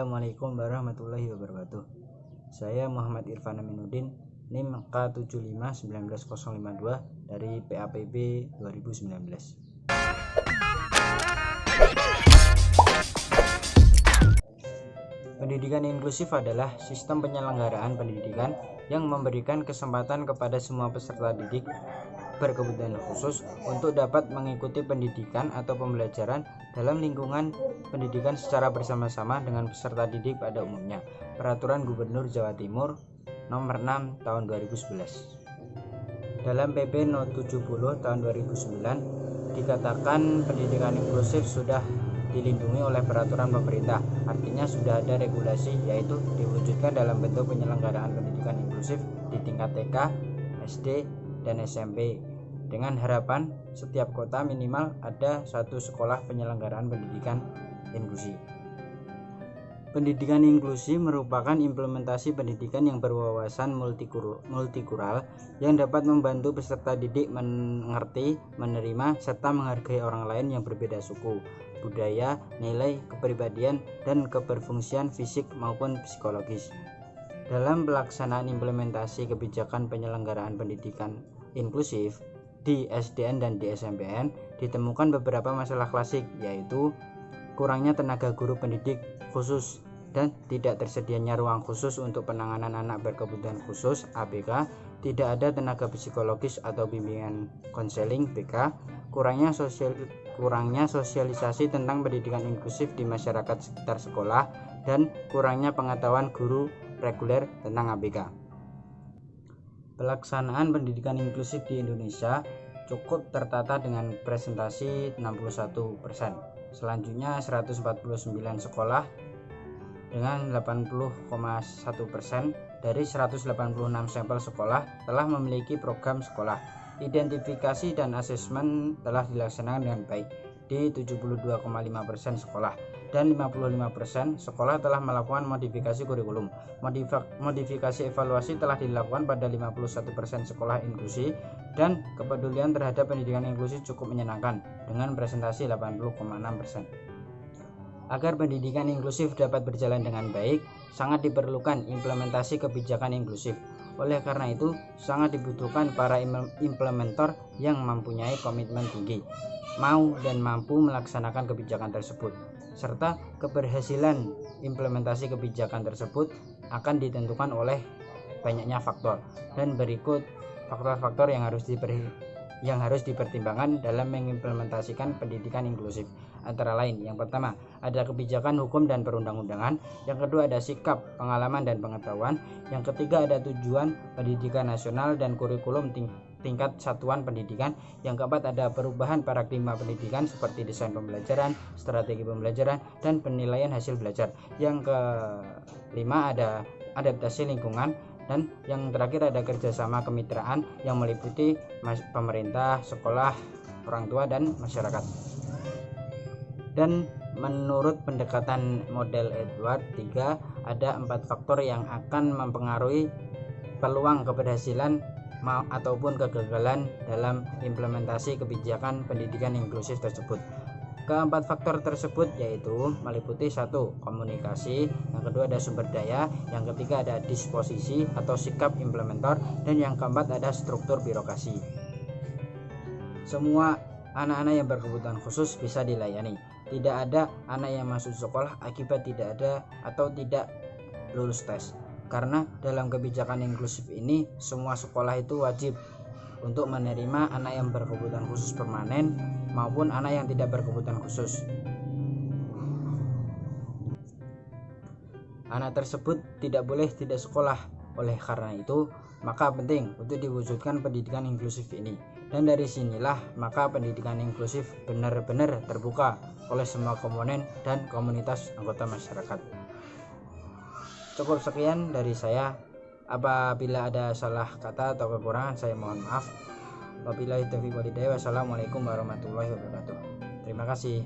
Assalamualaikum warahmatullahi wabarakatuh. Saya Muhammad Irfan Aminuddin, NIM K751952 dari PAPB 2019. Pendidikan inklusif adalah sistem penyelenggaraan pendidikan yang memberikan kesempatan kepada semua peserta didik berkebutuhan khusus untuk dapat mengikuti pendidikan atau pembelajaran dalam lingkungan pendidikan secara bersama-sama dengan peserta didik pada umumnya. Peraturan Gubernur Jawa Timur Nomor 6 Tahun 2011. Dalam PP No 70 Tahun 2009 dikatakan pendidikan inklusif sudah dilindungi oleh peraturan pemerintah. Artinya sudah ada regulasi, yaitu diwujudkan dalam bentuk penyelenggaraan pendidikan inklusif di tingkat TK, SD, dan SMP dengan harapan setiap kota minimal ada satu sekolah penyelenggaraan pendidikan inklusi. Pendidikan inklusi merupakan implementasi pendidikan yang berwawasan multikultural yang dapat membantu peserta didik mengerti, menerima, serta menghargai orang lain yang berbeda suku, budaya, nilai, kepribadian, dan keberfungsian fisik maupun psikologis. Dalam pelaksanaan implementasi kebijakan penyelenggaraan pendidikan inklusif di SDN dan di SMPN ditemukan beberapa masalah klasik, yaitu kurangnya tenaga guru pendidik khusus dan tidak tersedianya ruang khusus untuk penanganan anak berkebutuhan khusus (ABK), tidak ada tenaga psikologis atau bimbingan konseling (BK), kurangnya sosialisasi tentang pendidikan inklusif di masyarakat sekitar sekolah, dan kurangnya pengetahuan guru reguler tentang ABK. Pelaksanaan pendidikan inklusif di Indonesia cukup tertata dengan presentasi 61%. Selanjutnya 149 sekolah dengan 80,1% dari 186 sampel sekolah telah memiliki program sekolah. Identifikasi dan asesmen telah dilaksanakan dengan baik di 72,5% sekolah, dan 55% sekolah telah melakukan modifikasi kurikulum. Modifikasi evaluasi telah dilakukan pada 51% sekolah inklusi, dan kepedulian terhadap pendidikan inklusi cukup menyenangkan dengan presentasi 80,6%. Agar pendidikan inklusif dapat berjalan dengan baik, sangat diperlukan implementasi kebijakan inklusif. Oleh karena itu, sangat dibutuhkan para implementer yang mempunyai komitmen tinggi, mau dan mampu melaksanakan kebijakan tersebut, serta keberhasilan implementasi kebijakan tersebut akan ditentukan oleh banyaknya faktor, dan berikut faktor-faktor yang harus dipertimbangkan dalam mengimplementasikan pendidikan inklusif. Antara lain, yang pertama, ada kebijakan hukum dan perundang-undangan. Yang kedua, ada sikap, pengalaman, dan pengetahuan. Yang ketiga, ada tujuan pendidikan nasional dan kurikulum tingkat satuan pendidikan. Yang keempat, ada perubahan paradigma pendidikan seperti desain pembelajaran, strategi pembelajaran, dan penilaian hasil belajar. Yang kelima, ada adaptasi lingkungan. Dan yang terakhir, ada kerjasama kemitraan yang meliputi pemerintah, sekolah, orang tua, dan masyarakat. Dan menurut pendekatan model Edward 3, ada 4 faktor yang akan mempengaruhi peluang keberhasilan ataupun kegagalan dalam implementasi kebijakan pendidikan inklusif tersebut. Keempat faktor tersebut yaitu meliputi 1. Komunikasi, yang kedua ada sumber daya, yang ketiga ada disposisi atau sikap implementer, dan yang keempat ada struktur birokrasi. Semua anak-anak yang berkebutuhan khusus bisa dilayani. Tidak ada anak yang masuk sekolah akibat tidak ada atau tidak lulus tes. Karena dalam kebijakan inklusif ini, semua sekolah itu wajib untuk menerima anak yang berkebutuhan khusus permanen maupun anak yang tidak berkebutuhan khusus. Anak tersebut tidak boleh tidak sekolah. Oleh karena itu, maka penting untuk diwujudkan pendidikan inklusif ini. Dan dari sinilah maka pendidikan inklusif benar-benar terbuka oleh semua komponen dan komunitas anggota masyarakat. Cukup sekian dari saya. Apabila ada salah kata atau kekurangan, saya mohon maaf. Wabillahi taufiq wal hidayah. Wassalamualaikum warahmatullahi wabarakatuh. Terima kasih.